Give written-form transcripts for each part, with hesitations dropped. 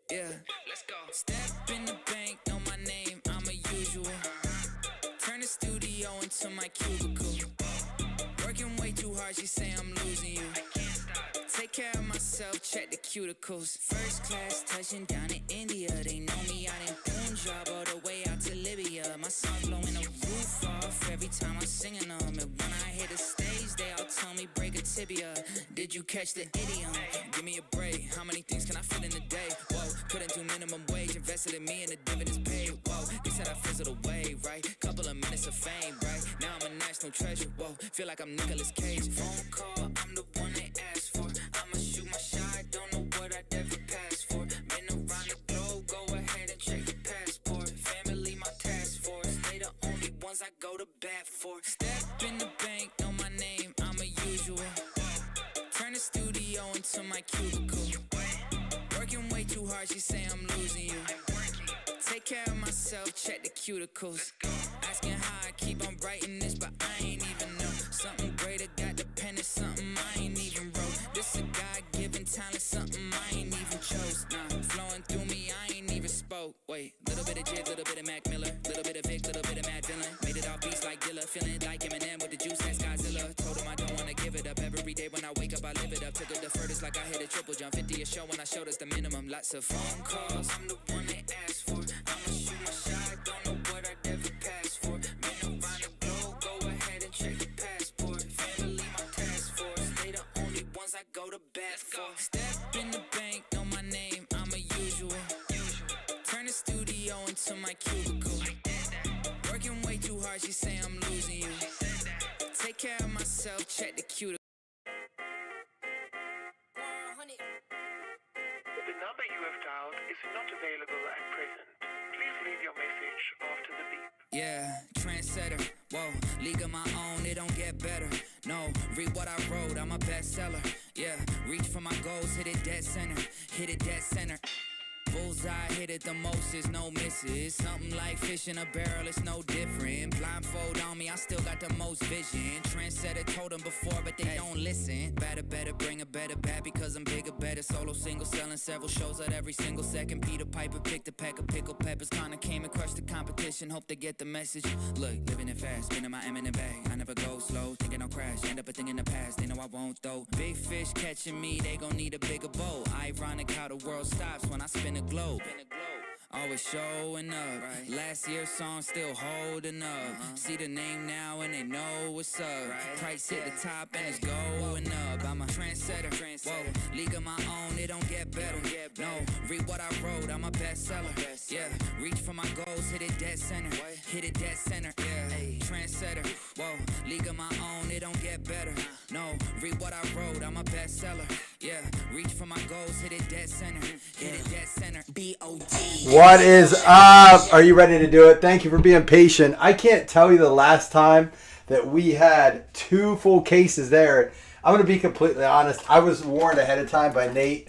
Yeah, let's go. Step in the bank, know my name, I'm a usual. Turn the studio into my cubicle. Working way too hard, she say I'm losing you. Take care of myself, check the cuticles. First class touching down in India. They know me out in Punjab all the way out to Libya. My songs blowing the roof off every time I'm singing them. And when I hit the stage, they all tell me break a tibia. Did you catch the idiom? Give me a break. How many things can I fit in a day? Whoa, couldn't do minimum wage. Invested in me and the dividends paid. Whoa, they said I fizzled away, right? Couple of minutes of fame, right? Now I'm a national treasure. Whoa, feel like I'm Nicolas Cage. Phone call, I'm the one they asked for. I'ma shoot my shot, don't know what I'd ever pass for. Been around the globe, go ahead and check your passport. Family, my task force, they the only ones I go to bat for. Step in the bank, know my name, I'm a usual. Turn the studio into my cubicle. Working way too hard, she say I'm losing you. Take care of myself, check the cuticles. Asking how I keep on writing this, but I ain't even know. Something greater got the pen, it's something I ain't even wrote. This a God-given talent, something I ain't even chose. Nah, flowing through me, I ain't even spoke. Wait, little bit of Jid, little bit of Mac Miller, little bit of Vic, little bit of Mad Villain. Made it off beats like Dilla, feeling like Eminem with the juice, that's Godzilla. Told him I don't wanna give it up. Every day when I wake up, I live it up. Took it the furthest like I hit a triple jump. 50 a show when I showed us the minimum. Lots of phone calls, I'm the one they asked for. I'ma shoot my shot, don't know what I'd ever pass for. Been around the globe, go ahead and check your passport. Family, my task force, they the only ones I go to bat for. Step in the bank, know my name, I'm a usual. Turn the studio into my cubicle. Working way too hard, she say I'm losing you. Take care of myself, check the cuticle. The number you have dialed is not available at present. Please leave your message after the beep. Yeah, trendsetter, whoa, league of my own, it don't get better. No, read what I wrote, I'm a bestseller. Yeah, reach for my goals, hit it dead center, hit it dead center. Bullseye, hit it the most, is no misses. Something like fish in a barrel, it's no different. Blindfold on me, I still got the most vision. Trendsetter told them before, but they don't listen. Better, bring a better bat because I'm bigger, better. Solo single, selling several shows out every single second. Peter Piper picked a pack of pickled peppers. Kinda came and crushed the competition, hope they get the message. Look, living it fast, spinning my M in the bag. I never go slow, thinking I'll crash. End up a thing in the past, they know I won't though. Big fish catching me, they gon' need a bigger boat. Ironic how the world stops when I spin a globe. Always showing up. Right. Last year's song still holding up. See the name now and they know what's up. Right. Price hit the top and it's going up. I'm a trendsetter. Whoa, league of my own, it don't get better. No, read what I wrote, I'm a bestseller. Yeah, reach for my goals, hit it dead center. Hit it dead center. Yeah, trendsetter. Whoa, league of my own, it don't get better. No, read what I wrote, I'm a bestseller. Yeah, reach for my goals, hit it dead center. Hit it dead center. B-O-D. What is up? Are you ready to do it? Thank you for being patient. I can't tell you the last time that we had 2 full cases there. I'm going to be completely honest. I was warned ahead of time by Nate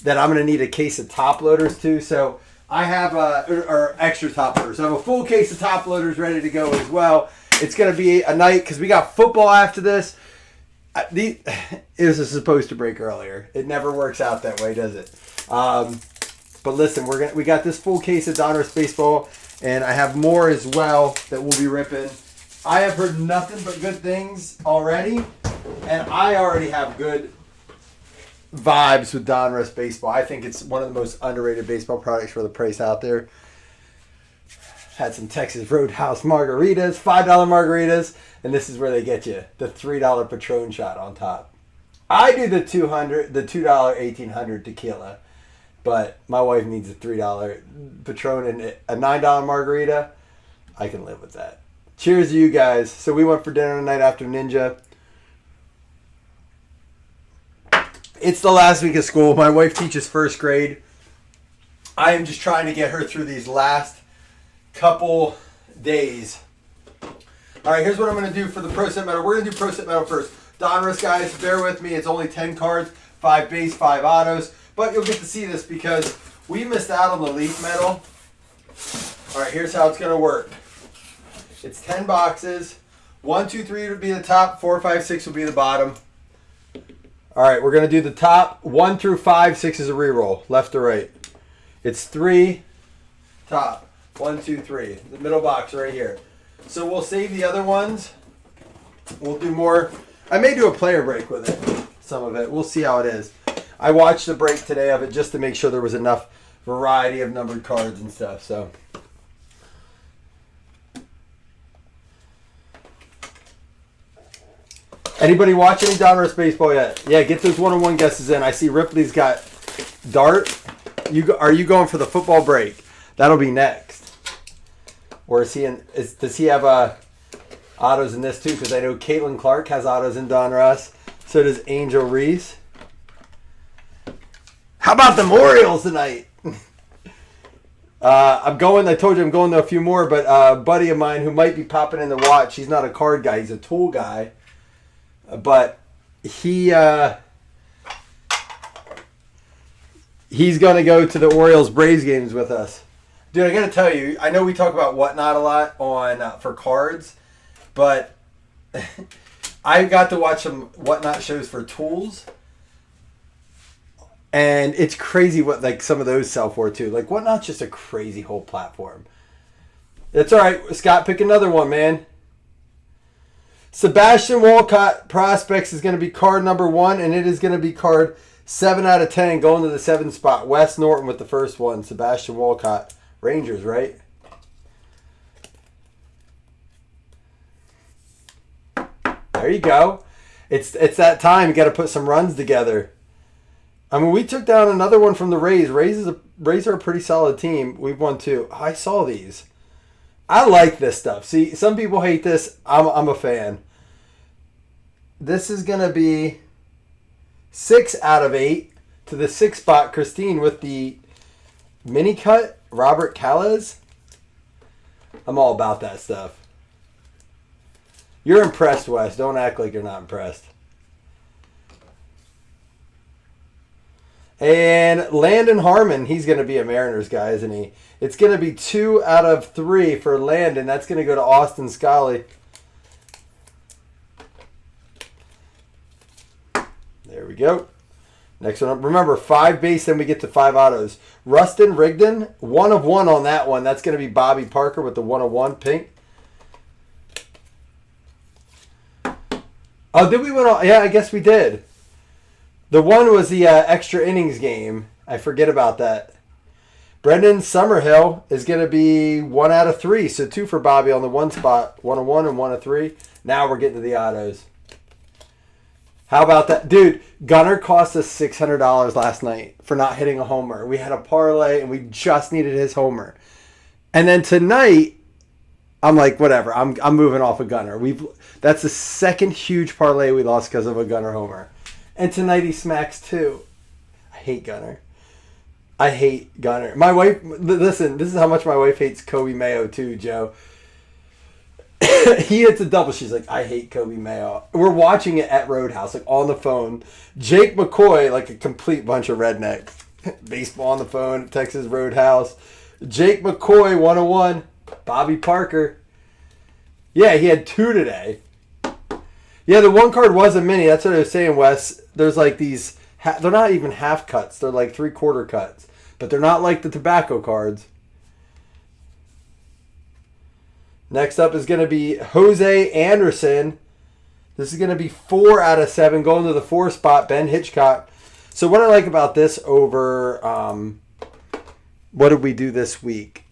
that I'm going to need a case of top loaders too. So I have or extra top loaders. I have a full case of top loaders ready to go as well. It's going to be a night because we got football after this. This is supposed to break earlier. It never works out that way, does it? But listen, we got this full case of Donruss baseball, and I have more as well that we'll be ripping. I have heard nothing but good things already, and I already have good vibes with Donruss baseball. I think it's one of the most underrated baseball products for the price out there. Had some Texas Roadhouse margaritas, $5 margaritas, and this is where they get you, the $3 Patron shot on top. I do the $2 1800 tequila. But my wife needs a $3 Patron and a $9 margarita. I can live with that. Cheers to you guys. So we went for dinner tonight after Ninja. It's the last week of school. My wife teaches first grade. I am just trying to get her through these last couple days. All right, here's what I'm going to do for the Pro Set Metal. We're going to do Pro Set Metal first. Donruss, guys, bear with me. It's only 10 cards, 5 base, 5 autos. But you'll get to see this because we missed out on the Leaf Metal. All right, here's how it's going to work. It's 10 boxes. 1, 2, 3 would be the top. 4, 5, 6 would be the bottom. All right, we're going to do the top 1 through 5. 6 is a reroll, left to right. It's 3 top. 1, 2, 3. The middle box right here. So we'll save the other ones. We'll do more. I may do a player break with it. Some of it. We'll see how it is. I watched a break today of it just to make sure there was enough variety of numbered cards and stuff. So. Anybody watch any Donruss baseball yet? Yeah, get those one-on-one guesses in. I see Ripley's got Dart. Are you going for the football break? That'll be next. Or is he in? Does he have autos in this too? Because I know Caitlin Clark has autos in Donruss. So does Angel Reese. How about the Orioles tonight? I'm going. I told you I'm going to a few more, but a buddy of mine who might be popping in the watch. He's not a card guy. He's a tool guy. But he's going to go to the Orioles Braves games with us. Dude, I got to tell you, I know we talk about Whatnot a lot on for cards, but I got to watch some Whatnot shows for tools. And it's crazy what like some of those sell for too. Like Whatnot's just a crazy whole platform. It's all right. Scott, pick another one, man. Sebastian Walcott Prospects is going to be card number 1, and it is going to be card 7 out of 10 going to the 7th spot. Wes Norton with the first one. Sebastian Walcott. Rangers, right? There you go. It's that time. You got to put some runs together. I mean, we took down another one from the Rays. Rays are a pretty solid team. We've won 2. I saw these. I like this stuff. See, some people hate this. I'm a fan. This is going to be 6 out of 8 to the 6th spot. Christine with the mini cut. Robert Calles. I'm all about that stuff. You're impressed, Wes. Don't act like you're not impressed. And Landon Harmon, he's going to be a Mariners guy, isn't he? It's going to be 2 out of 3 for Landon. That's going to go to Austin Scully. There we go. Next one up. Remember, 5 base, then we get to 5 autos. Rustin Rigdon, 1 of 1 on that one. That's going to be Bobby Parker with the 1 of 1 pink. Oh, did we win all? Yeah, I guess we did. The one was the extra innings game. I forget about that. Brendan Summerhill is going to be 1 out of 3. So 2 for Bobby on the 1 spot. 1 of 1 and 1 of 3. Now we're getting to the autos. How about that? Dude, Gunner cost us $600 last night for not hitting a homer. We had a parlay and we just needed his homer. And then tonight, I'm like, whatever. I'm moving off a Gunner. That's the second huge parlay we lost because of a Gunner homer. And tonight he smacks 2. I hate Gunner. My wife, listen, this is how much my wife hates Kobe Mayo too, Joe. He hits a double. She's like, I hate Kobe Mayo. We're watching it at Roadhouse, like on the phone. Jake McCoy, like a complete bunch of rednecks. Baseball on the phone, Texas Roadhouse. Jake McCoy, 101. Bobby Parker. Yeah, he had 2 today. Yeah, the 1 card was a mini. That's what I was saying, Wes. There's like these, they're not even half cuts. They're like 3/4 cuts. But they're not like the tobacco cards. Next up is going to be Jose Anderson. This is going to be 4 out of 7 going to the 4 spot. Ben Hitchcock. So what I like about this over, what did we do this week?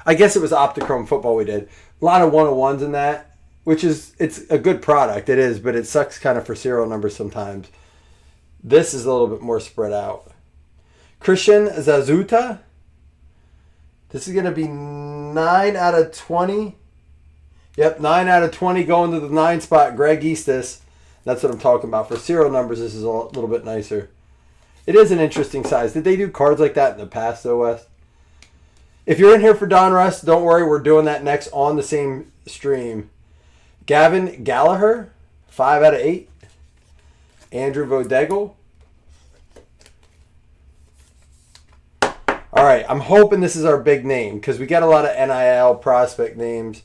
I guess it was Optichrome football we did. A lot of 101s in that, which is, it's a good product. It is, but it sucks kind of for serial numbers sometimes. This is a little bit more spread out. Christian Zazuta. This is going to be 9 out of 20. Yep, 9 out of 20 going to the 9 spot. Greg Eastis. That's what I'm talking about. For serial numbers, this is a little bit nicer. It is an interesting size. Did they do cards like that in the past, though, Wes? If you're in here for Donruss, don't worry. We're doing that next on the same stream. Gavin Gallagher, 5 out of 8. Andrew Vodegel. All right, I'm hoping this is our big name because we got a lot of NIL prospect names.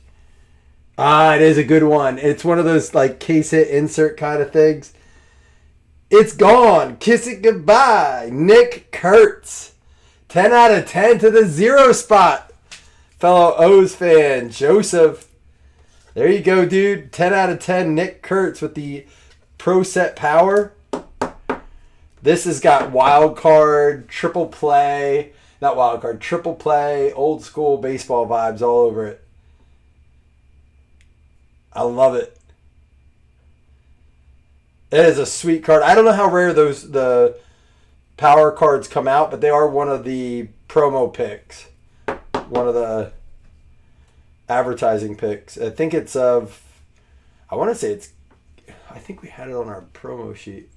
It is a good one. It's one of those like case hit insert kind of things. It's gone. Kiss it goodbye. Nick Kurtz. 10 out of 10 to the 0 spot. Fellow O's fan, Joseph. There you go, dude. 10 out of 10. Nick Kurtz with the Pro Set Power. This has got wild card, triple play. Not wild card, triple play, old school baseball vibes all over it. I love it. It is a sweet card. I don't know how rare the power cards come out, but they are one of the promo picks. One of the advertising picks. I think it's of, I want to say it's, I think we had it on our promo sheet.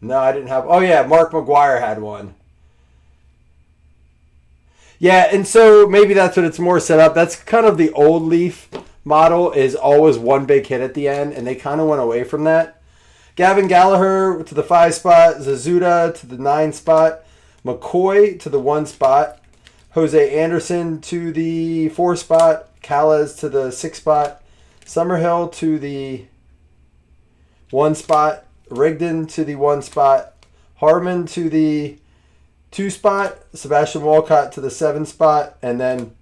No, I didn't have, oh yeah, Mark McGuire had one. Yeah, and so maybe that's what it's more set up. That's kind of the old Leaf model, is always one big hit at the end, and they kind of went away from that. Gavin Gallagher to the 5 spot, Zazuda to the 9 spot, McCoy to the 1 spot, Jose Anderson to the 4 spot, Callas to the 6 spot, Summerhill to the 1 spot, Rigdon to the 1 spot, Harmon to the 2 spot, Sebastian Walcott to the 7 spot, and then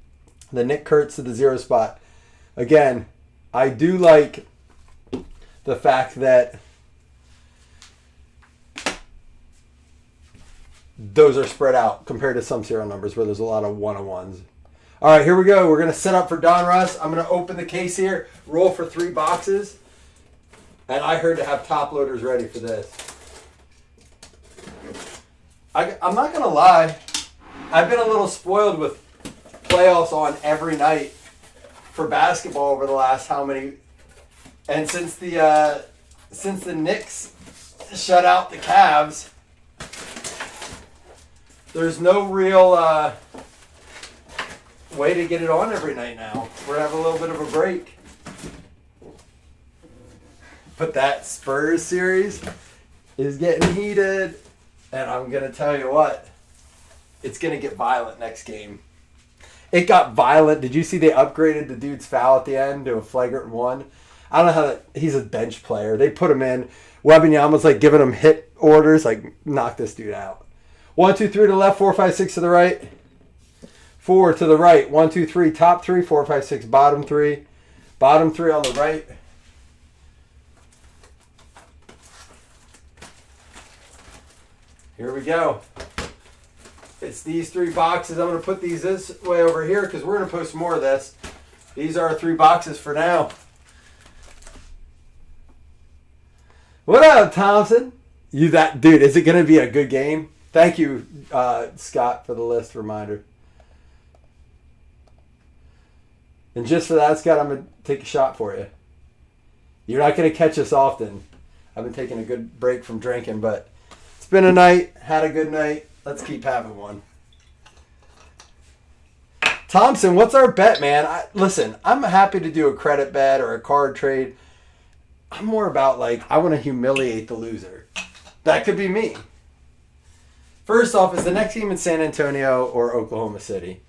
the Nick Kurtz to the 0 spot. Again, I do like the fact that those are spread out compared to some serial numbers where there's a lot of one-on-ones. All right, here we go. We're going to set up for Donruss. I'm going to open the case here, roll for 3 boxes. And I heard to have top loaders ready for this. I'm not going to lie. I've been a little spoiled with playoffs on every night for basketball over the last how many. And since the Knicks shut out the Cavs, there's no real way to get it on every night now. We're going to have a little bit of a break. But that Spurs series is getting heated. And I'm going to tell you what. It's going to get violent next game. It got violent. Did you see they upgraded the dude's foul at the end to a flagrant 1? I don't know how that... He's a bench player. They put him in. Wembanyama's like giving him hit orders. Like, knock this dude out. 1, 2, 3 to the left. 4, 5, 6 to the right. 4 to the right. 1, 2, 3. Top 3. 4, 5, 6. Bottom 3. Bottom 3 on the right. Here we go. It's these 3 boxes. I'm going to put these this way over here because we're going to post more of this. These are our 3 boxes for now. What up, Thompson? You that dude, is it going to be a good game? Thank you, Scott, for the list reminder. And just for that, Scott, I'm going to take a shot for you. You're not going to catch us often. I've been taking a good break from drinking, but it's been a night. Had a good night. Let's keep having one. Thompson, what's our bet, man? Listen, I'm happy to do a credit bet or a card trade. I'm more about, like, I want to humiliate the loser. That could be me. First off, is the next game in San Antonio or Oklahoma City?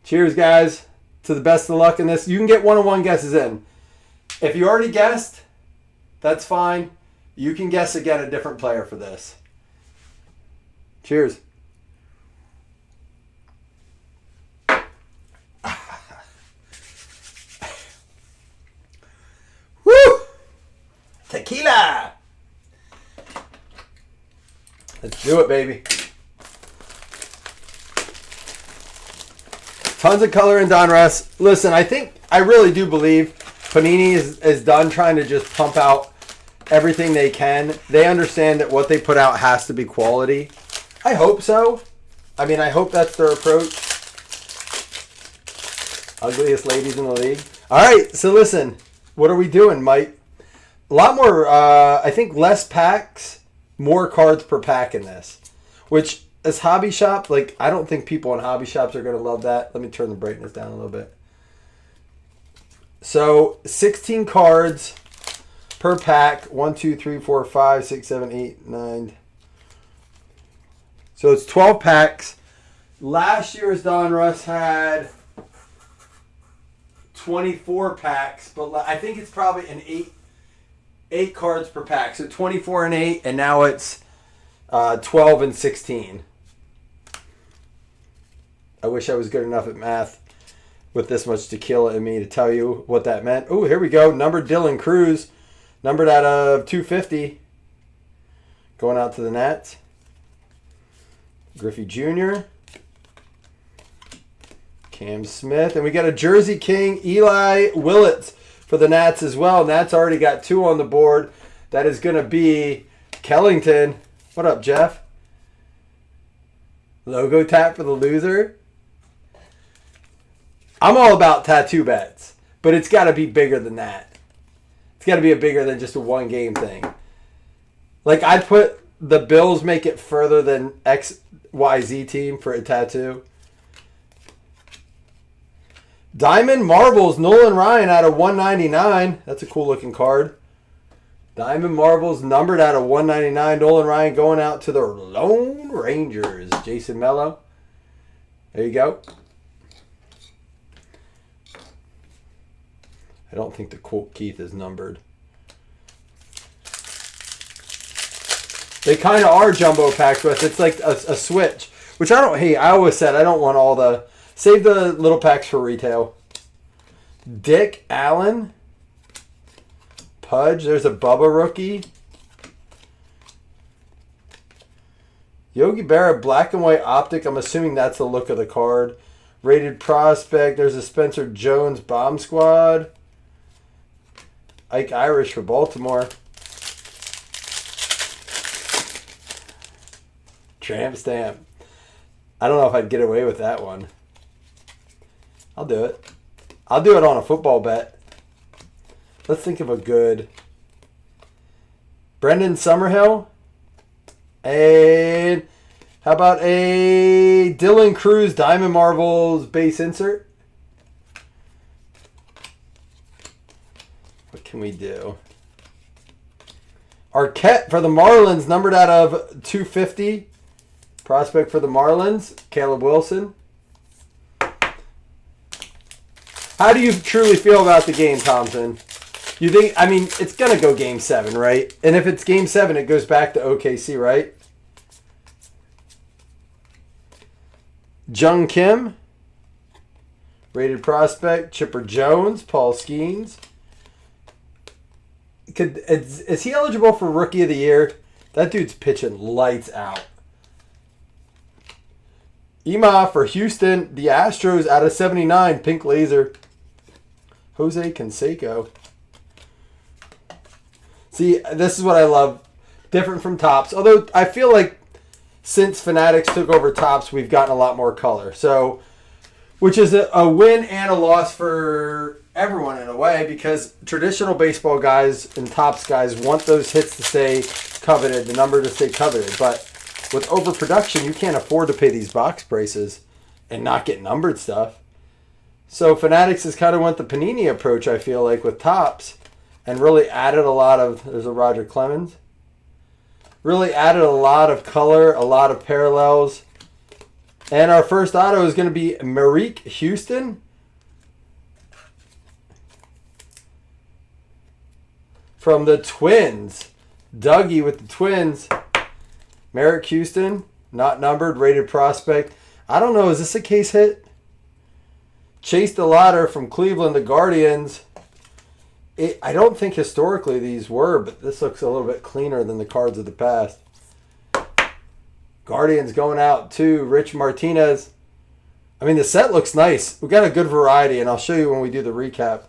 Cheers, guys. To the best of luck in this. You can get one-on-one guesses in. If you already guessed, that's fine. You can guess again a different player for this. Cheers. Woo! Tequila! Let's do it, baby. Tons of color in Donruss. Listen, I really do believe Panini is done trying to just pump out everything they can. They understand that what they put out has to be quality. I hope so. I mean, I hope that's their approach. Ugliest ladies in the league. All right, so listen. What are we doing, Mike? A lot more, I think less packs, more cards per pack in this. Which, as hobby shop, like, I don't think people in hobby shops are going to love that. Let me turn the brightness down a little bit. So, 16 cards per pack. 1, 2, 3, 4, 5, 6, 7, 8, 9. So it's 12 packs. Last year's Donruss had 24 packs, but I think it's probably an eight cards per pack. So 24 and 8, and now it's 12 and 16. I wish I was good enough at math with this much tequila in me to tell you what that meant. Oh, here we go. Numbered Dylan Cruz. Numbered out of 250. Going out to the Nats. Griffey Jr. Cam Smith. And we got a Jersey King, Eli Willits for the Nats as well. Nats already got 2 on the board. That is going to be Kellington. What up, Jeff? Logo tap for the loser. I'm all about tattoo bets, but it's got to be bigger than that. It's got to be bigger than just a one-game thing. Like, I'd put the Bills make it further than XYZ team for a tattoo. Diamond Marbles, Nolan Ryan out of 199. That's a cool-looking card. Diamond Marbles numbered out of 199. Nolan Ryan going out to the Lone Rangers. Jason Mello. There you go. I don't think the Colt Keith is numbered. They kind of are jumbo packs, but it's like a switch, which I don't hate. I always said I don't want all the... Save the little packs for retail. Dick Allen. Pudge. There's a Bubba rookie. Yogi Berra black and white optic. I'm assuming that's the look of the card. Rated prospect. There's a Spencer Jones bomb squad. Ike Irish for Baltimore. Tramp stamp. I don't know if I'd get away with that one. I'll do it. I'll do it on a football bet. Let's think of a good. Brendan Summerhill. And how about a Dylan Cruz Diamond Marbles base insert? What can we do? Arquette for the Marlins, numbered out of 250. Prospect for the Marlins, Caleb Wilson. How do you truly feel about the game, Thompson? You think, I mean, it's going to go game 7, right? And if it's game 7, it goes back to OKC, right? Jung Kim. Rated prospect. Chipper Jones. Paul Skeens. Is he eligible for Rookie of the Year? That dude's pitching lights out. Ema for Houston. The Astros out of 79. Pink laser. Jose Canseco. See, this is what I love. Different from Topps. Although I feel like since Fanatics took over Topps, we've gotten a lot more color. So, which is a win and a loss for everyone in a way, because traditional baseball guys and Topps guys want those hits to stay coveted, the number to stay coveted. But with overproduction, you can't afford to pay these box prices and not get numbered stuff. So Fanatics has kind of went the Panini approach, I feel like, with Topps, and really added a lot of, there's a Roger Clemens, really added a lot of color, a lot of parallels. And our first auto is going to be Marique Houston. From the Twins. Dougie with the Twins. Merrick Houston, not numbered, rated prospect. I don't know, is this a case hit? Chase DeLauder from Cleveland, the Guardians. I don't think historically these were, but this looks a little bit cleaner than the cards of the past. Guardians going out to Rich Martinez. I mean, the set looks nice. We got a good variety, and I'll show you when we do the recap.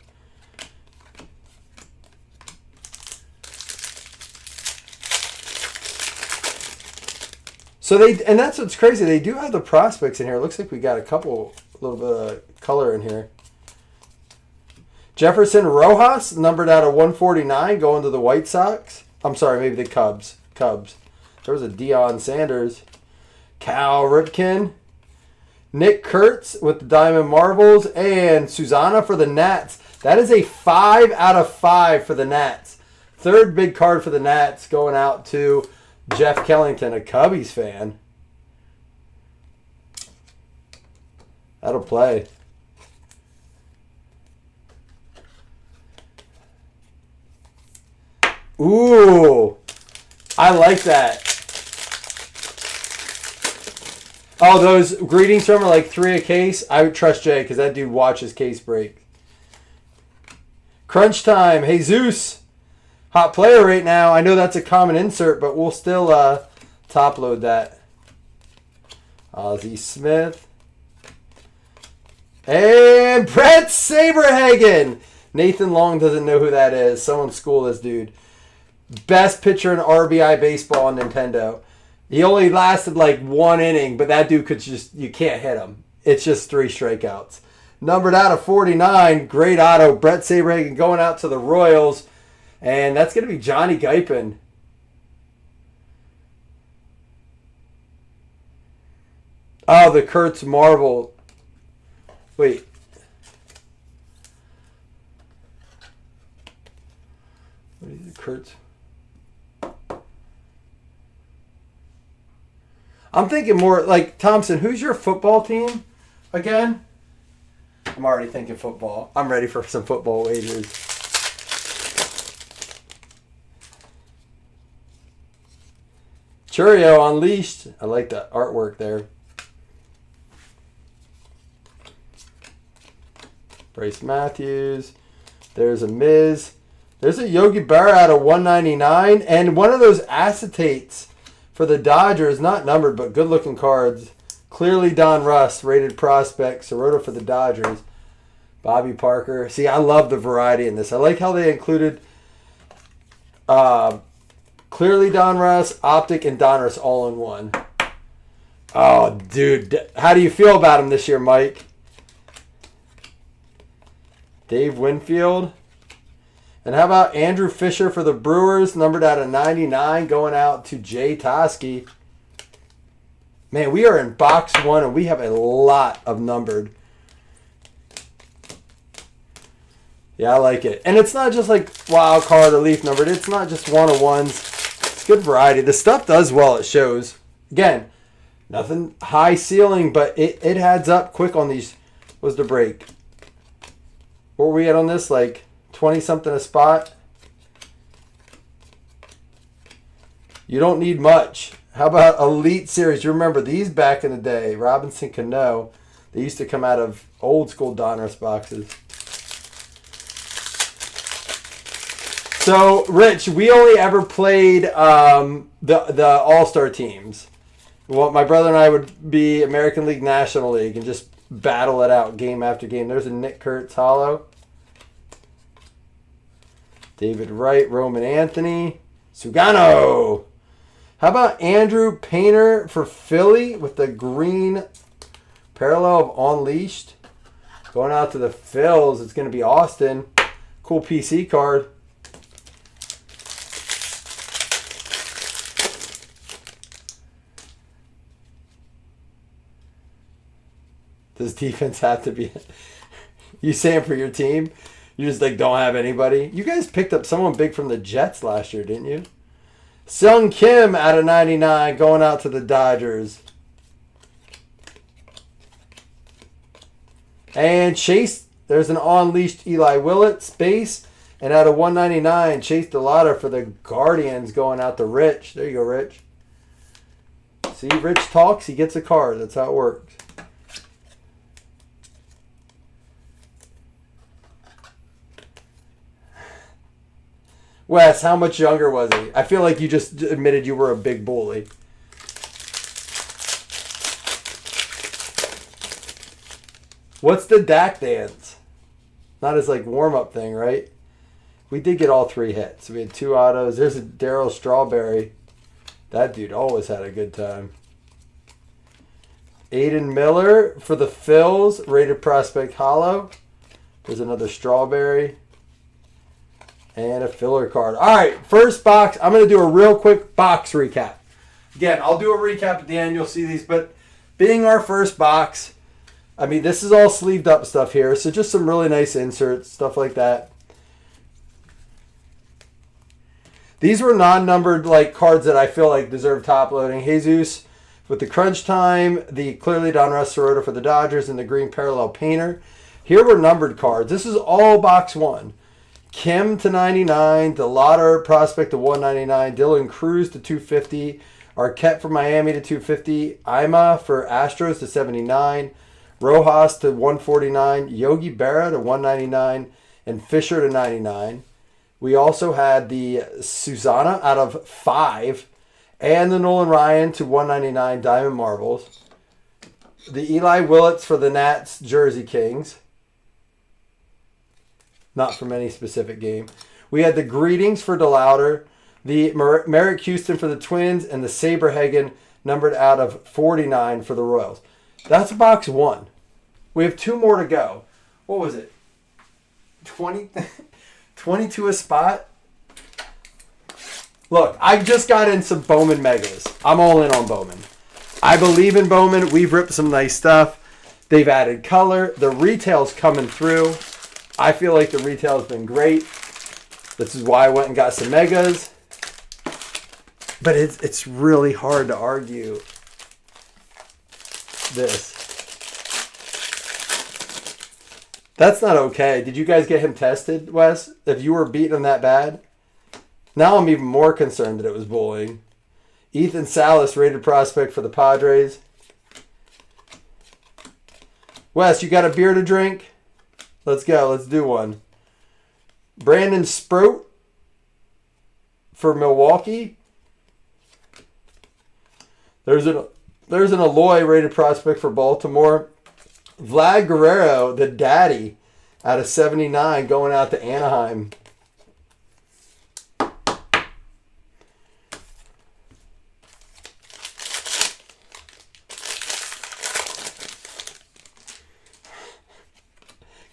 So and that's what's crazy. They do have the prospects in here. It looks like we got a little bit of color in here. Jefferson Rojas, numbered out of 149, going to the White Sox. I'm sorry, maybe the Cubs. There was a Deion Sanders. Cal Ripken. Nick Kurtz with the Diamond Marbles. And Susanna for the Nats. That is a 5 out of 5 for the Nats. Third big card for the Nats, going out to Jeff Kellington, a Cubbies fan. That'll play. Ooh. I like that. Oh, those greetings from are like 3 a case. I would trust Jay because that dude watches case break. Crunch time. Jesus. Hot player right now. I know that's a common insert, but we'll still top load that. Ozzie Smith. And Brett Saberhagen. Nathan Long doesn't know who that is. Someone school this dude. Best pitcher in RBI baseball on Nintendo. He only lasted like 1 inning, but that dude could just, you can't hit him. It's just 3 strikeouts. Numbered out of 49. Great auto. Brett Saberhagen going out to the Royals. And that's going to be Johnny Guypin. Oh, the Kurtz Marvel. Wait. What is it, Kurtz? I'm thinking more like, Thompson, who's your football team again? I'm already thinking football. I'm ready for some football wagers. Churio Unleashed. I like the artwork there. Bryce Matthews. There's a Miz. There's a Yogi Berra out of 199. And one of those acetates for the Dodgers, not numbered, but good-looking cards. Clearly Donruss, rated prospect. Sirota for the Dodgers. Bobby Parker. See, I love the variety in this. I like how they included Clearly Donruss, Optic, and Donruss all in one. Oh, dude. How do you feel about him this year, Mike? Dave Winfield. And how about Andrew Fisher for the Brewers, numbered out of 99, going out to Jay Toski. Man, we are in box 1, and we have a lot of numbered. Yeah, I like it. And it's not just like wild card or leaf numbered. It's not just one-of-ones. It's good variety. The stuff does well, it shows. Again, nothing high ceiling, but it adds up quick on these. Was the break? What were we at on this? Like 20-something a spot? You don't need much. How about Elite Series? You remember these back in the day. Robinson Cano. They used to come out of old school Donruss boxes. So, Rich, we only ever played the All-Star teams. Well, my brother and I would be American League, National League, and just battle it out game after game. There's a Nick Kurtz hollow. David Wright, Roman Anthony, Sugano. How about Andrew Painter for Philly with the green parallel of Unleashed? Going out to the Phils, it's going to be Austin. Cool PC card. Does defense have to be... You saying for your team? You just like don't have anybody? You guys picked up someone big from the Jets last year, didn't you? Sung Kim out of 99 going out to the Dodgers. And Chase, there's an Unleashed Eli Willett space. And out of 199, Chase DeLauder for the Guardians going out to Rich. There you go, Rich. See, Rich talks, he gets a card. That's how it works. Wes, how much younger was he? I feel like you just admitted you were a big bully. What's the Dak dance? Not his like warm-up thing, right? We did get all 3 hits. We had 2 autos. There's a Darryl Strawberry. That dude always had a good time. Aiden Miller for the Phils, rated prospect hollow. There's another Strawberry. And a filler card. All right, first box. I'm going to do a real quick box recap. Again, I'll do a recap at the end. You'll see these. But being our first box, I mean, this is all sleeved up stuff here. So just some really nice inserts, stuff like that. These were non-numbered like cards that I feel like deserve top loading. Jesus with the Crunch Time, the Clearly Donruss Sirota for the Dodgers, and the Green Parallel Painter. Here were numbered cards. This is all box 1. Kim to 99. DeLauder prospect to 199. Dylan Cruz to 250. Arquette for Miami to 250. Ima for Astros to 79. Rojas to 149. Yogi Berra to 199. And Fisher to 99. We also had the Susanna out of 5. And the Nolan Ryan to 199 Diamond Marbles. The Eli Willits for the Nats Jersey Kings. Not from any specific game. We had the Greetings for DeLauder. The Merrick Houston for the Twins. And the Saberhagen numbered out of 49 for the Royals. That's box 1. We have 2 more to go. What was it? 22 a spot? Look, I just got in some Bowman Megas. I'm all in on Bowman. I believe in Bowman. We've ripped some nice stuff. They've added color. The retail's coming through. I feel like the retail's been great. This is why I went and got some Megas. But it's really hard to argue this. That's not okay. Did you guys get him tested, Wes? If you were beating him that bad? Now I'm even more concerned that it was bullying. Ethan Salas, rated prospect for the Padres. Wes, you got a beer to drink? Let's go. Let's do one. Brandon Sproat for Milwaukee. There's an Aloy, rated prospect for Baltimore. Vlad Guerrero, the daddy, out of 79, going out to Anaheim.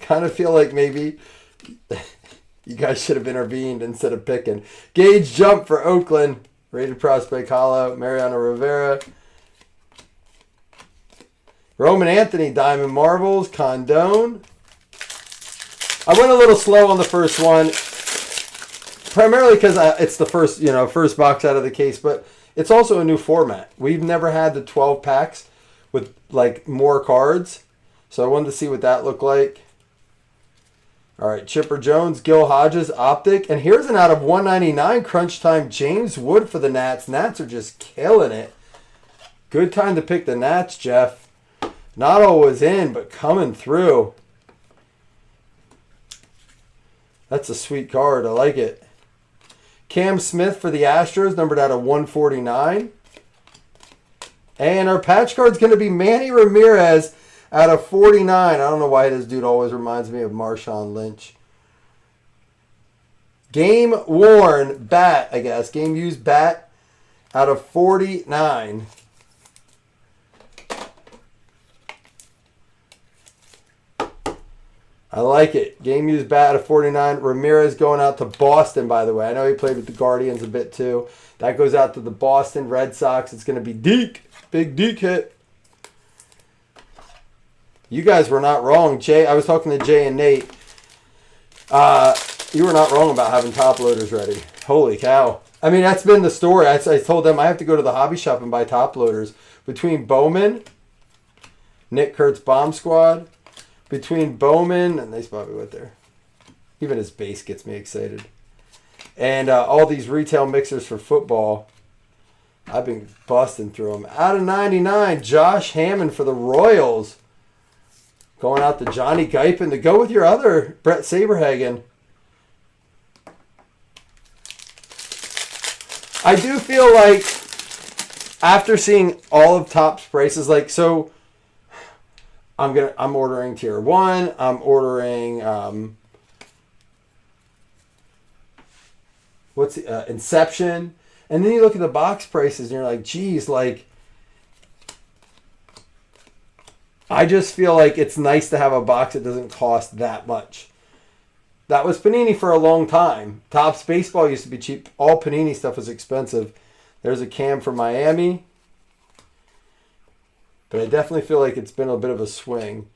Kind of feel like maybe you guys should have intervened instead of picking. Gage Jump for Oakland. Rated prospect hollow. Mariano Rivera. Roman Anthony. Diamond Marbles. Condone. I went a little slow on the first one. Primarily because it's the first box out of the case. But it's also a new format. We've never had the 12 packs with like more cards. So I wanted to see what that looked like. All right, Chipper Jones, Gil Hodges, Optic. And here's an out of 199 crunch time, James Wood for the Nats. Nats are just killing it. Good time to pick the Nats, Jeff. Not always in, but coming through. That's a sweet card. I like it. Cam Smith for the Astros, numbered out of 149. And our patch card's going to be Manny Ramirez out of 49. I don't know why this dude always reminds me of Marshawn Lynch. Game worn bat, I guess. Game used bat out of 49. I like it. Game used bat out of 49. Ramirez going out to Boston, by the way. I know he played with the Guardians a bit too. That goes out to the Boston Red Sox. It's going to be Deke. Big Deke hit. You guys were not wrong. Jay, I was talking to Jay and Nate. You were not wrong about having top loaders ready. Holy cow. I mean, that's been the story. I told them I have to go to the hobby shop and buy top loaders. Between Bowman, Nick Kurt's Bomb Squad, between Bowman, and they probably went there. Even his base gets me excited. And all these retail mixers for football. I've been busting through them. Out of 99, Josh Hammond for the Royals. Going out to Johnny Guypin to go with your other Brett Saberhagen. I do feel like after seeing all of Topps prices, like, so I'm ordering tier 1. I'm ordering Inception. And then you look at the box prices and you're like, geez, like, I just feel like it's nice to have a box that doesn't cost that much. That was Panini for a long time. Topps Baseball used to be cheap. All Panini stuff was expensive. There's a Cam for Miami. But I definitely feel like it's been a bit of a swing.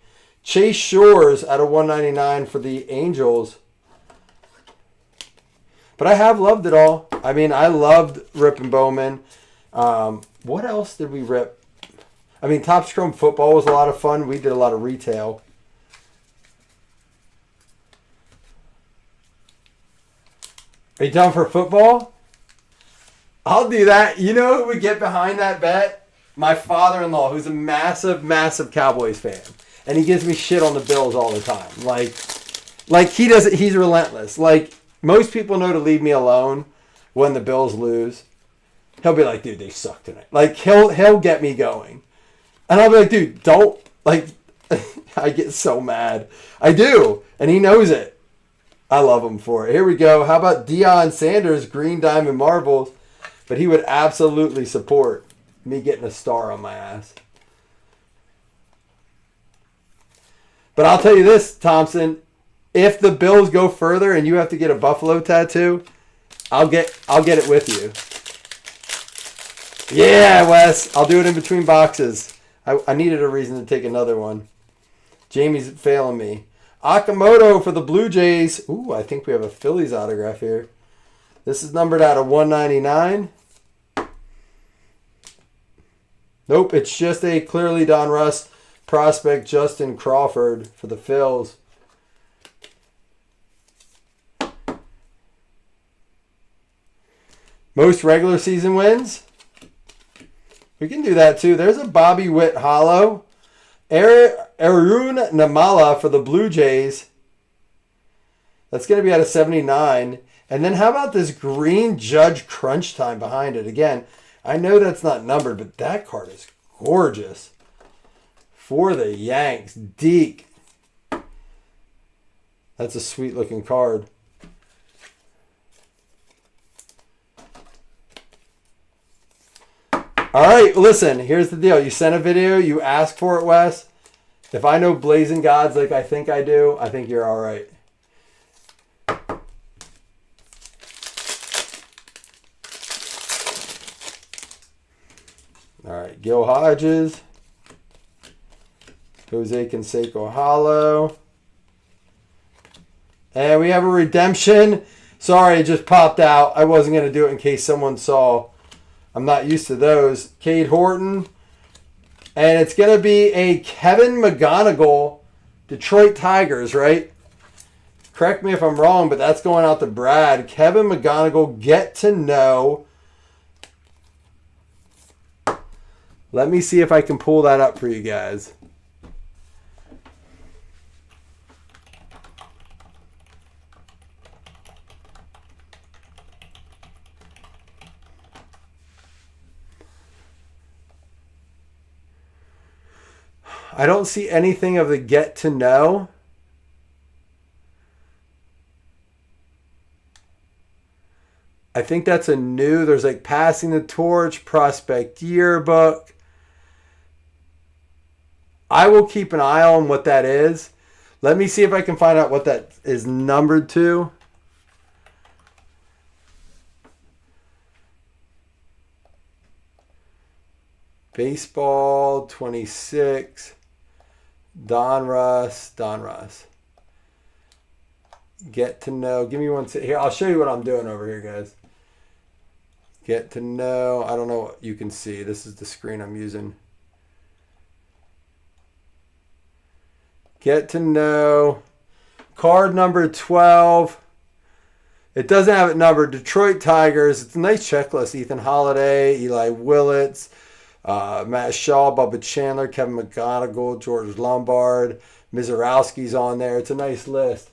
Chase Shores out of 199 for the Angels. But I have loved it all. I mean, I loved Rip and Bowman. What else did we rip? I mean, Topps Chrome Football was a lot of fun. We did a lot of retail. Are you done for football? I'll do that. You know who would get behind that bet? My father-in-law, who's a massive, massive Cowboys fan. And he gives me shit on the Bills all the time. Like he doesn't, he's relentless. Like, most people know to leave me alone when the Bills lose. He'll be like, dude, they suck tonight. Like, he'll get me going. And I'll be like, dude, don't, like, I get so mad. I do. And he knows it. I love him for it. Here we go. How about Deion Sanders, Green Diamond Marbles? But he would absolutely support me getting a star on my ass. But I'll tell you this, Thompson. If the Bills go further and you have to get a Buffalo tattoo, I'll get it with you. Yeah, Wes. I'll do it in between boxes. I needed a reason to take another one. Jamie's failing me. Akamoto for the Blue Jays. Ooh, I think we have a Phillies autograph here. This is numbered out of 199. Nope, it's just a clearly Donruss prospect, Justin Crawford for the Phils. Most regular season wins? We can do that too. There's a Bobby Witt hollow. Arun Namala for the Blue Jays. That's going to be out of 79. And then how about this green Judge Crunch Time behind it? Again, I know that's not numbered, but that card is gorgeous. For the Yanks. Deke. That's a sweet looking card. All right, listen, here's the deal. You sent a video, you asked for it, Wes. If I know Blazing Gods like I think I do, I think you're all right. All right, Gil Hodges. Jose Canseco hollow. And we have a redemption. Sorry, it just popped out. I wasn't going to do it in case someone saw. I'm not used to those. Cade Horton. And it's going to be a Kevin McGonigal Detroit Tigers, right? Correct me if I'm wrong, but that's going out to Brad. Kevin McGonigal, get to know. Let me see if I can pull that up for you guys. I don't see anything of the get to know. I think that's a new. There's like Passing the Torch, Prospect Yearbook. I will keep an eye on what that is. Let me see if I can find out what that is numbered to. Baseball 26. Donruss. Get to know. Give me one second. Here, I'll show you what I'm doing over here, guys. Get to know. I don't know what you can see. This is the screen I'm using. Get to know. Card number 12. It doesn't have it numbered. Detroit Tigers. It's a nice checklist. Ethan Holiday, Eli Willits, Matt Shaw, Bubba Chandler, Kevin McGonigal, George Lombard, Mizorowski's on there. It's a nice list.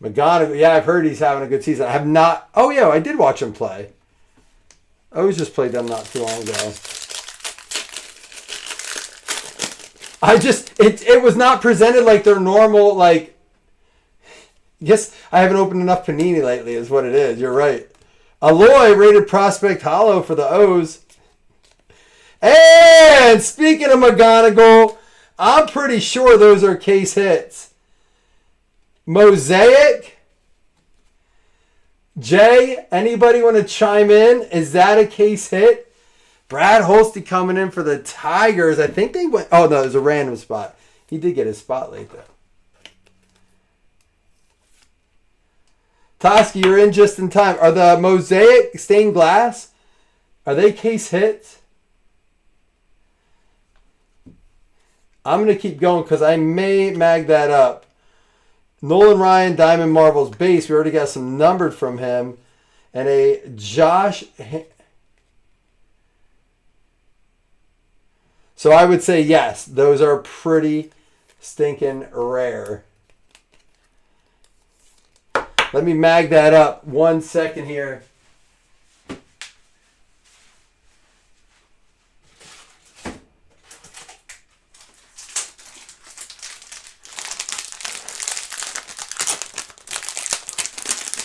McGonigal, yeah, I've heard he's having a good season. I have not. Oh, yeah, I did watch him play. I was just played them not too long ago. It was not presented like their normal, like, yes, I haven't opened enough Panini lately is what it is. You're right. Aloy rated Prospect Hollow for the O's. And speaking of McGonigal, I'm pretty sure those are case hits. Mosaic. Jay, anybody want to chime in? Is that a case hit? Brad Holste coming in for the Tigers. I think they went. Oh, no, it was a random spot. He did get his spot late, though. Toski, you're in just in time. Are the Mosaic stained glass, are they case hits? I'm going to keep going because I may mag that up. Nolan Ryan, Diamond Marvel's base. We already got some numbered from him. And a Josh. So I would say yes. Those are pretty stinking rare. Let me mag that up 1 second here.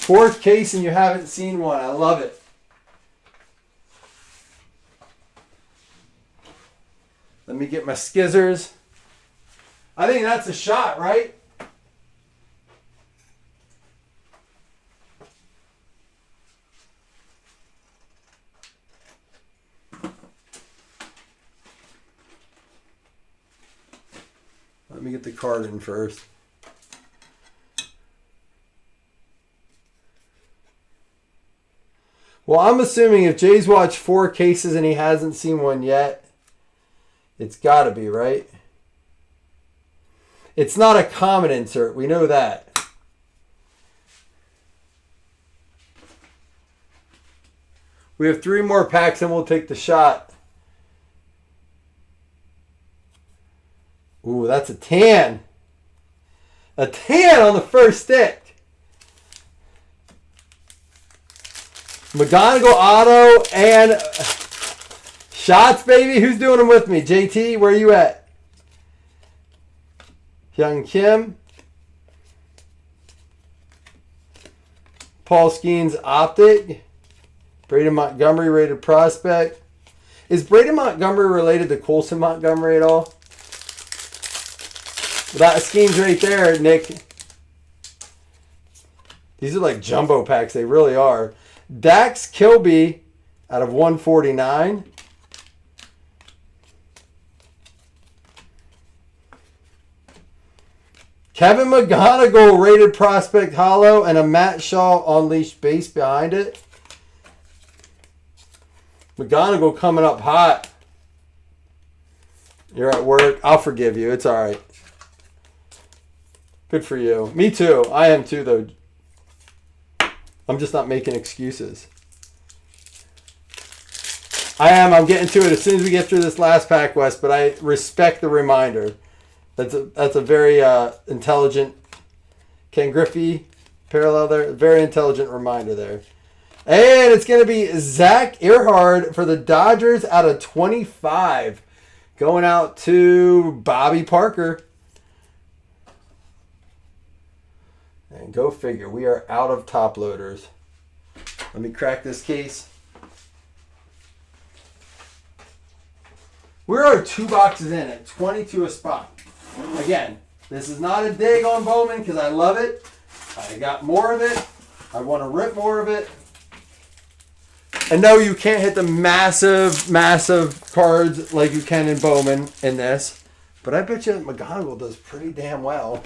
Fourth case and you haven't seen one. I love it. Let me get my skizzers. I think that's a shot, right? Let me get the card in first. Well, I'm assuming if Jay's watched 4 cases and he hasn't seen one yet, it's got to be, right? It's not a common insert. We know that. We have 3 more packs and we'll take the shot. Ooh, that's a tan. A tan on the first stick. McGonigal auto and shots, baby. Who's doing them with me? JT, where are you at? Hyun Kim. Paul Skeens optic. Braden Montgomery rated prospect. Is Braden Montgomery related to Colson Montgomery at all? That Skeens right there, Nick. These are like jumbo packs. They really are. Dax Kilby out of 149. Kevin McGonigal rated prospect hollow and a Matt Shaw unleashed base behind it. McGonigal coming up hot. You're at work. I'll forgive you. It's all right. Good for you. Me too. I am too, though. I'm just not making excuses. I am. I'm getting to it as soon as we get through this last pack, Wes, but I respect the reminder. That's a very intelligent Ken Griffey parallel there. Very intelligent reminder there. And it's going to be Zach Earhart for the Dodgers out of 25. Going out to Bobby Parker. And go figure, we are out of top loaders. Let me crack this case. We are 2 boxes in at 22 a spot. Again, this is not a dig on Bowman because I love it. I got more of it. I want to rip more of it. And no, you can't hit the massive, massive cards like you can in Bowman in this. But I bet you McGonigal does pretty damn well.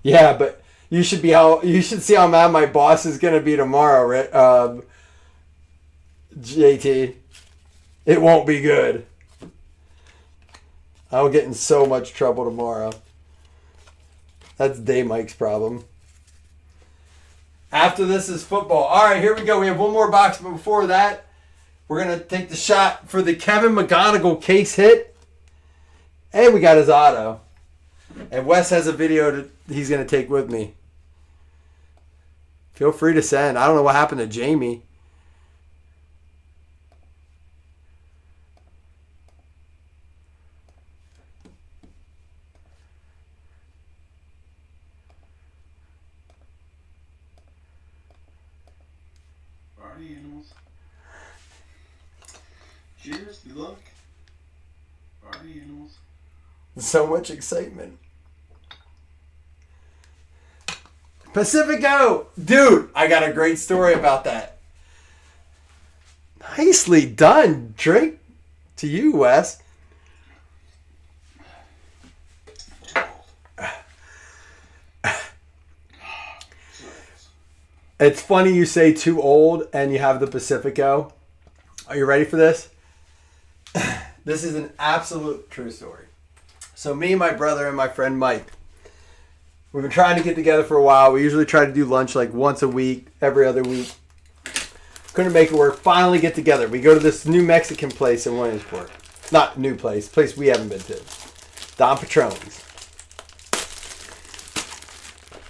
Yeah, but you should see how mad my boss is gonna be tomorrow, right? JT. It won't be good. I'll get in so much trouble tomorrow. That's Day Mike's problem. After this is football. All right, here we go. We have one more box, but before that, we're gonna take the shot for the Kevin McGonigal case hit, and we got his auto. And Wes has a video he's going to take with me. Feel free to send. I don't know what happened to Jamie. Party animals. Cheers, good luck. Party animals. So much excitement. Pacifico! Dude, I got a great story about that. Nicely done, Drake. To you, Wes. It's funny you say too old and you have the Pacifico. Are you ready for this? This is an absolute true story. So me, my brother, and my friend Mike, we've been trying to get together for a while. We usually try to do lunch like once a week, every other week. Couldn't make it work. Finally get together. We go to this new Mexican place in Williamsport. Not new place we haven't been to. Don Patroni's.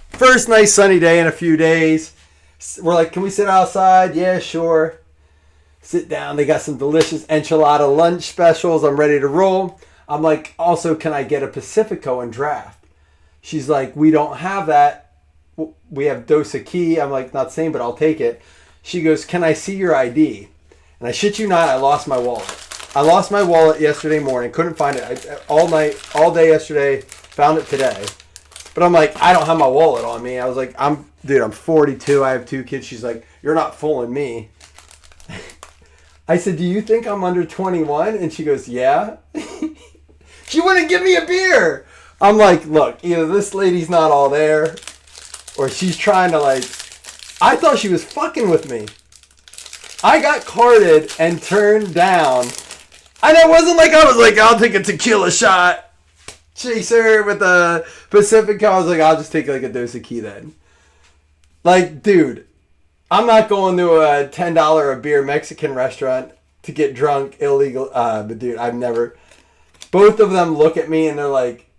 First nice sunny day in a few days. We're like, can we sit outside? Yeah, sure. Sit down. They got some delicious enchilada lunch specials. I'm ready to roll. I'm like, also, can I get a Pacifico and draft? She's like, we don't have that. We have Dos Equis. I'm like, not saying, but I'll take it. She goes, can I see your ID? And I shit you not, I lost my wallet. I lost my wallet yesterday morning. Couldn't find it. All day yesterday. Found it today. But I'm like, I don't have my wallet on me. I was like, I'm 42. I have 2 kids. She's like, you're not fooling me. I said, do you think I'm under 21? And she goes, yeah. She wouldn't give me a beer. I'm like, look, either this lady's not all there or she's trying to like, I thought she was fucking with me. I got carded and turned down. And it wasn't like I was like, I'll take a tequila shot. Chaser with a Pacifico. I was like, I'll just take like a Dos Equis then. Like, dude, I'm not going to a $10 a beer Mexican restaurant to get drunk, illegal. But dude, I've never. Both of them look at me and they're like,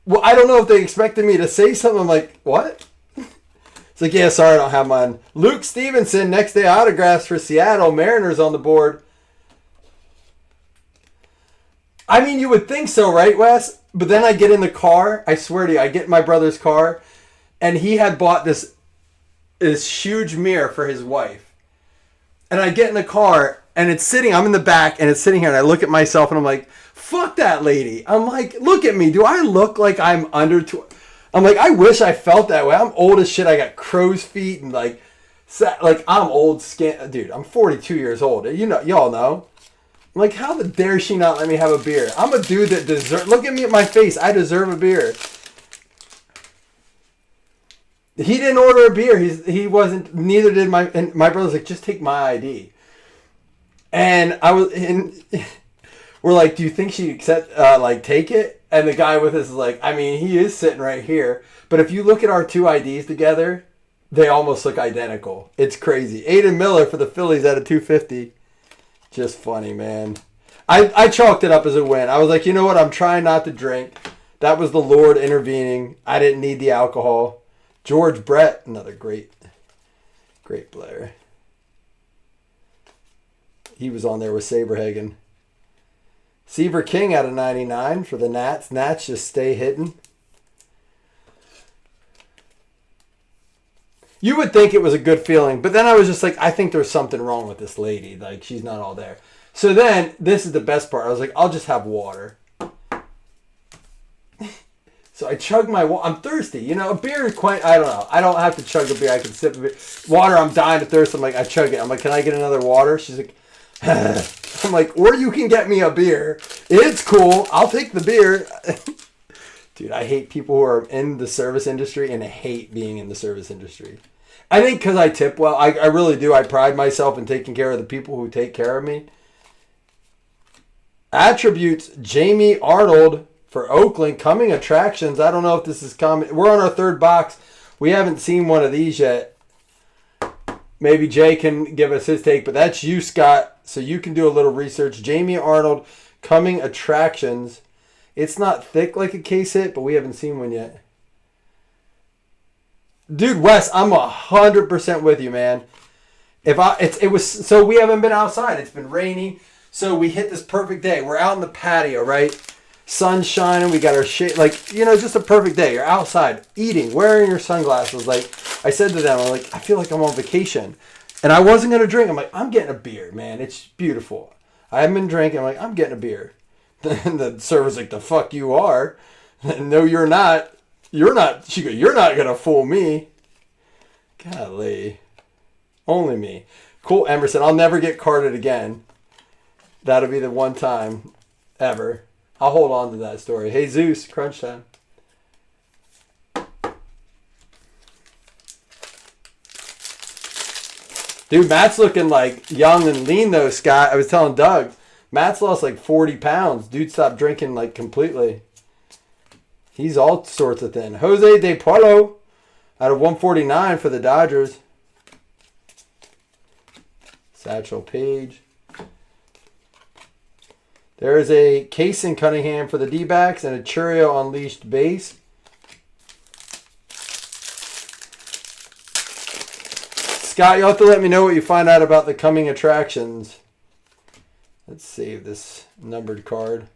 well, I don't know if they expected me to say something. I'm like, what? It's like, yeah, sorry, I don't have mine. Luke Stevenson, next day autographs for Seattle Mariners on the board. I mean, you would think so, right, Wes? But then I get in the car. I swear to you, I get in my brother's car, and he had bought this huge mirror for his wife. And I get in the car, and it's sitting. I'm in the back, and it's sitting here, and I look at myself, and I'm like, fuck that lady. I'm like, look at me. Do I look like I'm under 20? I'm like, I wish I felt that way. I'm old as shit. I got crow's feet, and like I'm old skin. Dude, I'm 42 years old. You know, y'all know. I'm like, how dare she not let me have a beer? I'm a dude that deserves... Look at me at my face. I deserve a beer. He didn't order a beer. He wasn't... Neither did my... And my brother's like, just take my ID. And I was... And we're like, do you think she'd accept... take it? And the guy with us is like, I mean, he is sitting right here. But if you look at our 2 IDs together, they almost look identical. It's crazy. Aiden Miller for the Phillies at a 250. Just funny, man. I chalked it up as a win. I was like, you know what? I'm trying not to drink. That was the Lord intervening. I didn't need the alcohol. George Brett, another great player. He was on there with Saberhagen. Seaver King out of 99 for the Nats. Nats just stay hitting. You would think it was a good feeling, but then I was just like, I think there's something wrong with this lady. Like, she's not all there. So then, this is the best part. I was like, I'll just have water. So I chugged my water. I'm thirsty. You know, a beer is quite, I don't know. I don't have to chug a beer. I can sip a beer. Water, I'm dying to thirst. I'm like, I chug it. I'm like, can I get another water? She's like, I'm like, or you can get me a beer. It's cool. I'll take the beer. Dude, I hate people who are in the service industry and I hate being in the service industry. I think because I tip well. I really do. I pride myself in taking care of the people who take care of me. Attributes, Jamie Arnold for Oakland. Coming attractions. I don't know if this is coming. We're on our 3rd box. We haven't seen one of these yet. Maybe Jay can give us his take, but that's you, Scott. So you can do a little research. Jamie Arnold, coming attractions. It's not thick like a case hit, but we haven't seen one yet. Dude, Wes, I'm 100% with you, man. So we haven't been outside. It's been rainy. So we hit this perfect day. We're out in the patio, right? Sun's shining. We got our shade. Like, you know, just a perfect day. You're outside eating, wearing your sunglasses. Like I said to them, I'm like, I feel like I'm on vacation. And I wasn't going to drink. I'm like, I'm getting a beer, man. It's beautiful. I haven't been drinking. I'm like, I'm getting a beer. And the server's like, the fuck you are. No, you're not. You're not. She goes, you're not going to fool me. Golly. Only me. Cool, Emerson. I'll never get carded again. That'll be the one time ever. I'll hold on to that story. Hey, Zeus. Crunch time. Dude, Matt's looking like young and lean though, Scott. I was telling Doug. Matt's lost like 40 pounds. Dude stopped drinking like completely. He's all sorts of thin. Jose De Paulo out of 149 for the Dodgers. Satchel Paige. There is a Kaysen Cunningham for the D-backs and a Churio Unleashed base. Scott, you'll have to let me know what you find out about the coming attractions. Let's save this numbered card.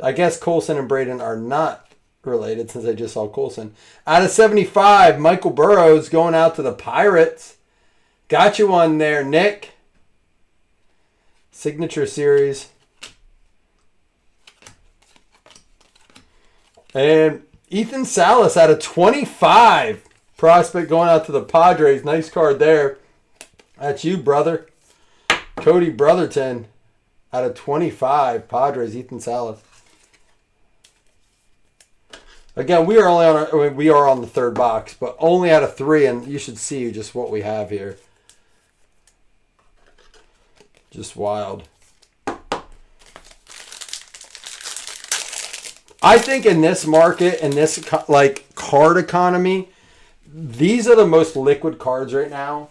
I guess Colson and Braden are not related since I just saw Colson. Out of 75, Michael Burrows going out to the Pirates. Got you one there, Nick. Signature Series. And Ethan Salas out of 25. Prospect going out to the Padres. Nice card there. That's you, brother. Cody Brotherton out of 25. Padres, Ethan Salas. Again, we are on the third box, but only out of 3, and you should see just what we have here. Just wild. I think in this market, in this like card economy, these are the most liquid cards right now.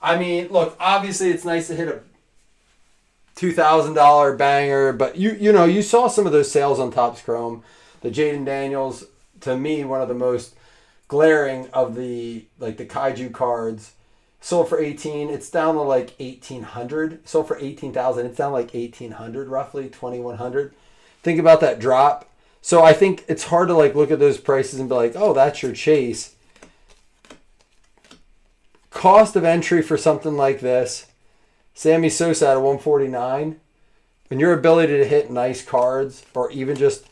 I mean, look, obviously it's nice to hit a $2,000 banger, but you saw some of those sales on Topps Chrome. The Jaden Daniels, to me, one of the most glaring of the Kaiju cards. Sold for 18. It's down to like 1,800. Sold for 18,000. It's down like 1,800 roughly, 2,100. Think about that drop. So I think it's hard to like look at those prices and be like, oh, that's your chase. Cost of entry for something like this. Sammy Sosa at 149. And your ability to hit nice cards or even just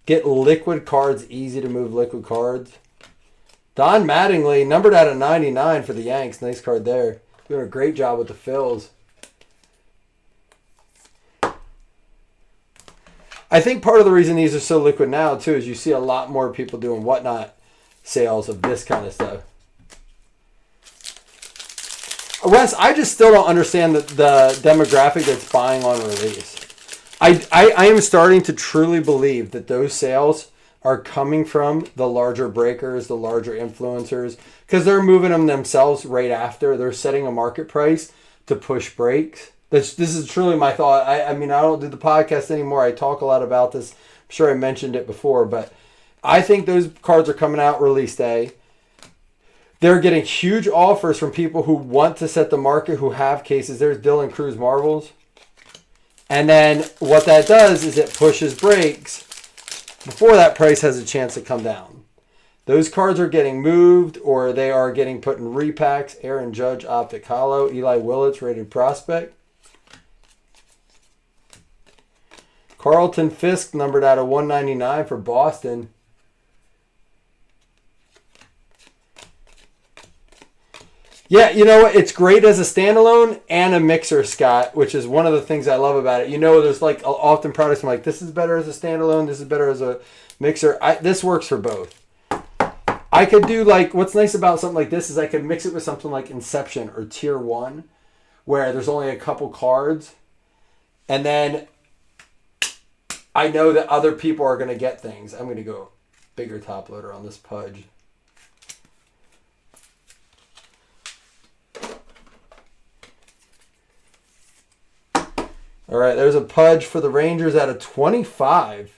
get liquid cards, easy to move liquid cards. Don Mattingly, numbered out of 99 for the Yanks. Nice card there. Doing a great job with the fills. I think part of the reason these are so liquid now, too, is you see a lot more people doing whatnot sales of this kind of stuff. Wes, I just still don't understand the demographic that's buying on release. I am starting to truly believe that those sales are coming from the larger breakers, the larger influencers, because they're moving them themselves right after. They're setting a market price to push breaks. This is truly my thought. I mean, I don't do the podcast anymore. I talk a lot about this. I'm sure I mentioned it before, but I think those cards are coming out release day. They're getting huge offers from people who want to set the market, who have cases. There's Dylan Cruz Marvels. And then what that does is it pushes breaks before that price has a chance to come down. Those cards are getting moved or they are getting put in repacks. Aaron Judge, Optic Hollow. Eli Willits, Rated Prospect. Carlton Fisk, numbered out of 199 for Boston. Yeah, you know what? It's great as a standalone and a mixer, Scott, which is one of the things I love about it. You know, there's like often products I'm like, this is better as a standalone, this is better as a mixer. This works for both. I could do like, what's nice about something like this is I could mix it with something like Inception or Tier 1, where there's only a couple cards. And then I know that other people are going to get things. I'm going to go bigger top loader on this Pudge. All right, there's a Pudge for the Rangers out of 25.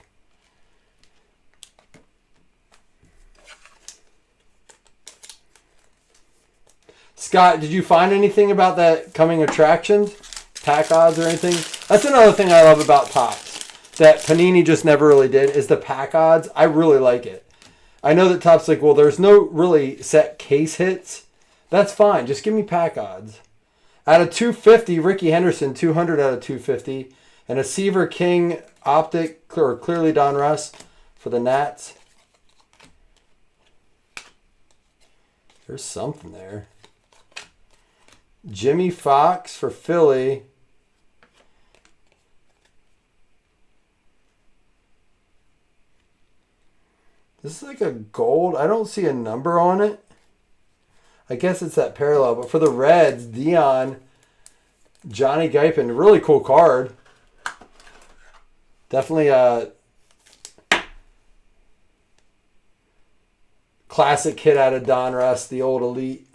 Scott, did you find anything about that coming attractions? Pack odds or anything? That's another thing I love about Topps that Panini just never really did is the pack odds. I really like it. I know that Topps like, well, there's no really set case hits. That's fine. Just give me pack odds. Out of 250, Ricky Henderson, 200 out of 250. And a Seaver King Optic, or clearly Donruss for the Nats. There's something there. Jimmy Fox for Philly. This is like a gold. I don't see a number on it. I guess it's that parallel. But for the Reds, Dion, Johnny Guyton, really cool card. Definitely a classic hit out of Donruss, the old elite.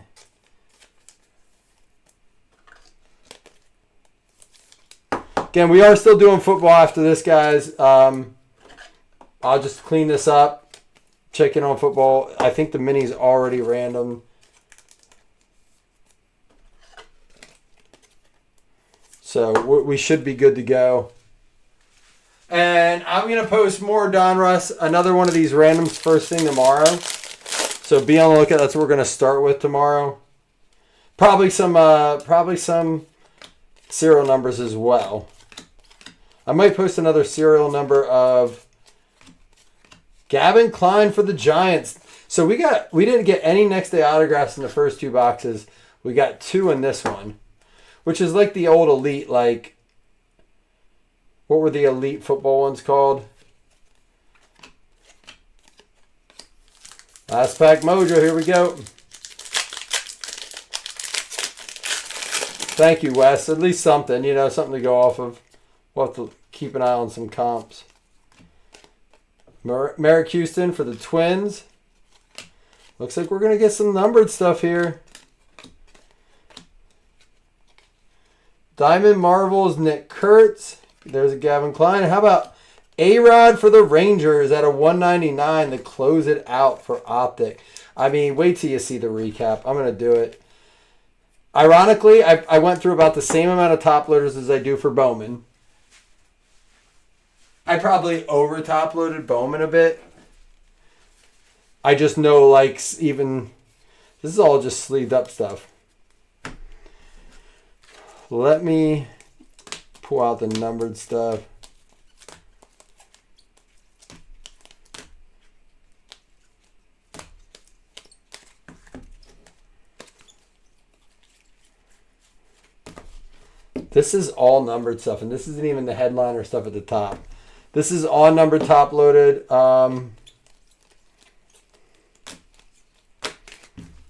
Again, we are still doing football after this, guys. I'll just clean this up. Check in on football. I think the mini's already random. So we should be good to go. And I'm going to post more Donruss, another one of these randoms first thing tomorrow. So be on the lookout. That's what we're going to start with tomorrow. Probably some serial numbers as well. I might post another serial number of Gavin Klein for the Giants. So we didn't get any next day autographs in the first 2 boxes. We got 2 in this one, which is like the old elite, like, what were the elite football ones called? Last pack mojo, here we go. Thank you, Wes. At least something, something to go off of. We'll have to keep an eye on some comps. Merrick Houston for the Twins. Looks like we're going to get some numbered stuff here. Diamond Marvels, Nick Kurtz. There's a Gavin Klein. How about A-Rod for the Rangers at a 199 to close it out for Optic? I mean, wait till you see the recap. I'm going to do it. Ironically, I went through about the same amount of top loaders as I do for Bowman. I probably over top loaded Bowman a bit. I just know, like, even this is all just sleeved up stuff. Let me pull out the numbered stuff. This is all numbered stuff, and this isn't even the headliner stuff at the top. This is all numbered top loaded.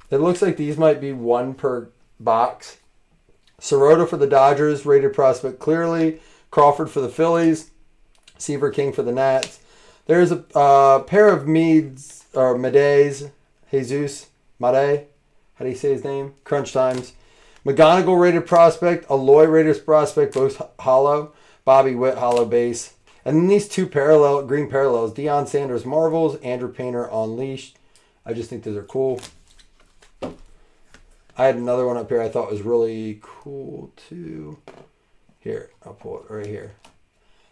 It looks like these might be 1 per box. Sirota for the Dodgers, rated prospect clearly. Crawford for the Phillies. Seaver King for the Nats. There's a pair of Medes. Jesus. Made. How do you say his name? Crunch Times. McGonigal rated prospect. Aloy rated prospect, both hollow. Bobby Witt, hollow base. And then these 2 green parallels. Deion Sanders Marvels. Andrew Painter Unleashed. I just think those are cool. I had another one up here I thought was really cool too. Here, I'll pull it right here.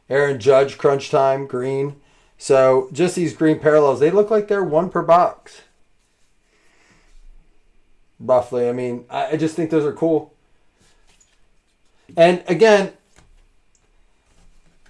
Aaron Judge, Crunch Time, green. So just these green parallels, they look like they're 1 per box. Roughly. I mean, I just think those are cool. And again,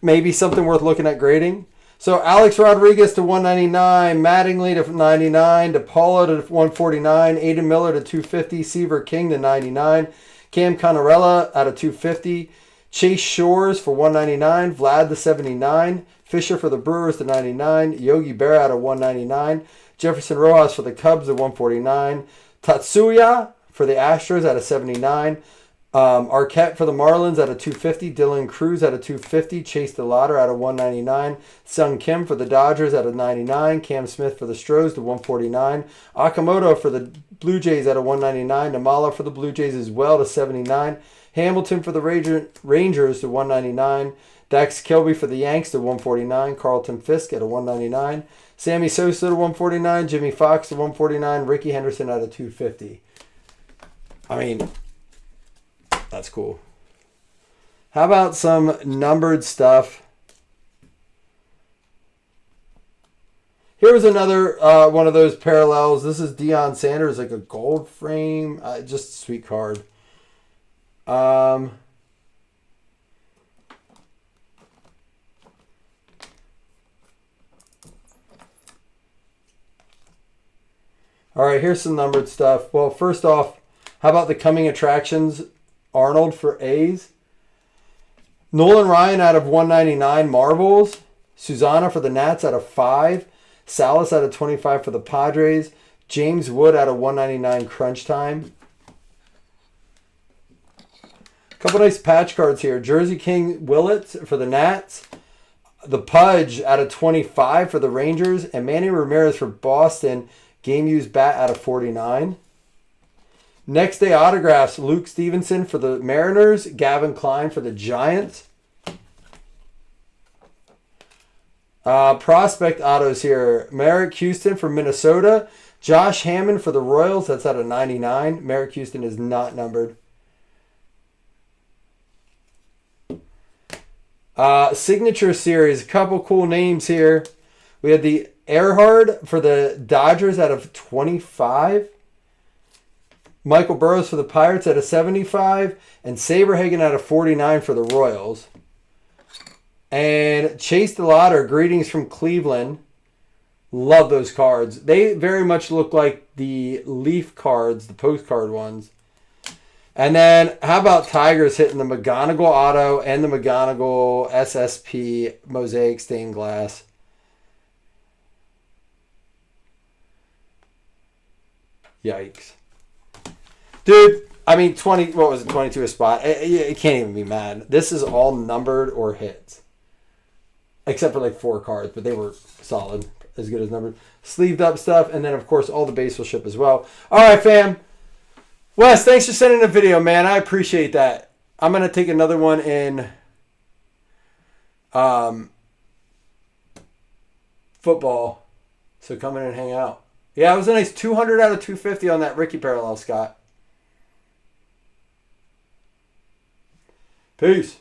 maybe something worth looking at grading. So Alex Rodriguez to 199, Mattingly to 99, DePaula to 149, Aiden Miller to 250, Seaver King to 99, Cam Conarella out of 250, Chase Shores for 199, Vlad to 79, Fisher for the Brewers to 99, Yogi Berra out of 199, Jefferson Rojas for the Cubs to 149, Tatsuya for the Astros out of 79, Arquette for the Marlins out of 250. Dylan Cruz out of 250. Chase DeLauder out of 199. Sung Kim for the Dodgers out of 99. Cam Smith for the Stros to 149. Akamoto for the Blue Jays out of 199. Namala for the Blue Jays as well to 79. Hamilton for the Rangers to 199. Dax Kilby for the Yanks to 149. Carlton Fisk at a 199. Sammy Sosa to 149. Jimmy Fox to 149. Ricky Henderson out of 250. I mean, that's cool. How about some numbered stuff? Here's another one of those parallels. This is Deion Sanders, like a gold frame. Just a sweet card. All right, here's some numbered stuff. Well, first off, how about the coming attractions? Arnold for A's. Nolan Ryan out of 199 Marvels. Susanna for the Nats out of 5. Salas out of 25 for the Padres. James Wood out of 199 Crunch Time. Couple nice patch cards here. Jersey King Willets for the Nats. The Pudge out of 25 for the Rangers. And Manny Ramirez for Boston. Game used bat out of 49. Next day autographs. Luke Stevenson for the Mariners. Gavin Klein for the Giants. Prospect autos here. Merrick Houston for Minnesota. Josh Hammond for the Royals. That's out of 99. Merrick Houston is not numbered. Signature series. A couple cool names here. We had the Earhart for the Dodgers out of 25. Michael Burrows for the Pirates out of 75. And Saberhagen out of 49 for the Royals. And Chase DeLauder, greetings from Cleveland. Love those cards. They very much look like the Leaf cards, the postcard ones. And then, how about Tigers hitting the McGonigal Auto and the McGonigal SSP Mosaic Stained Glass? Yikes. Dude, I mean, 20, what was it, 22 a spot? You can't even be mad. This is all numbered or hits. Except for like 4 cards, but they were solid. As good as numbered. Sleeved up stuff, and then, of course, all the base will ship as well. All right, fam. Wes, thanks for sending a video, man. I appreciate that. I'm going to take another one in football. So come in and hang out. Yeah, it was a nice 200 out of 250 on that Ricky parallel, Scott. Peace.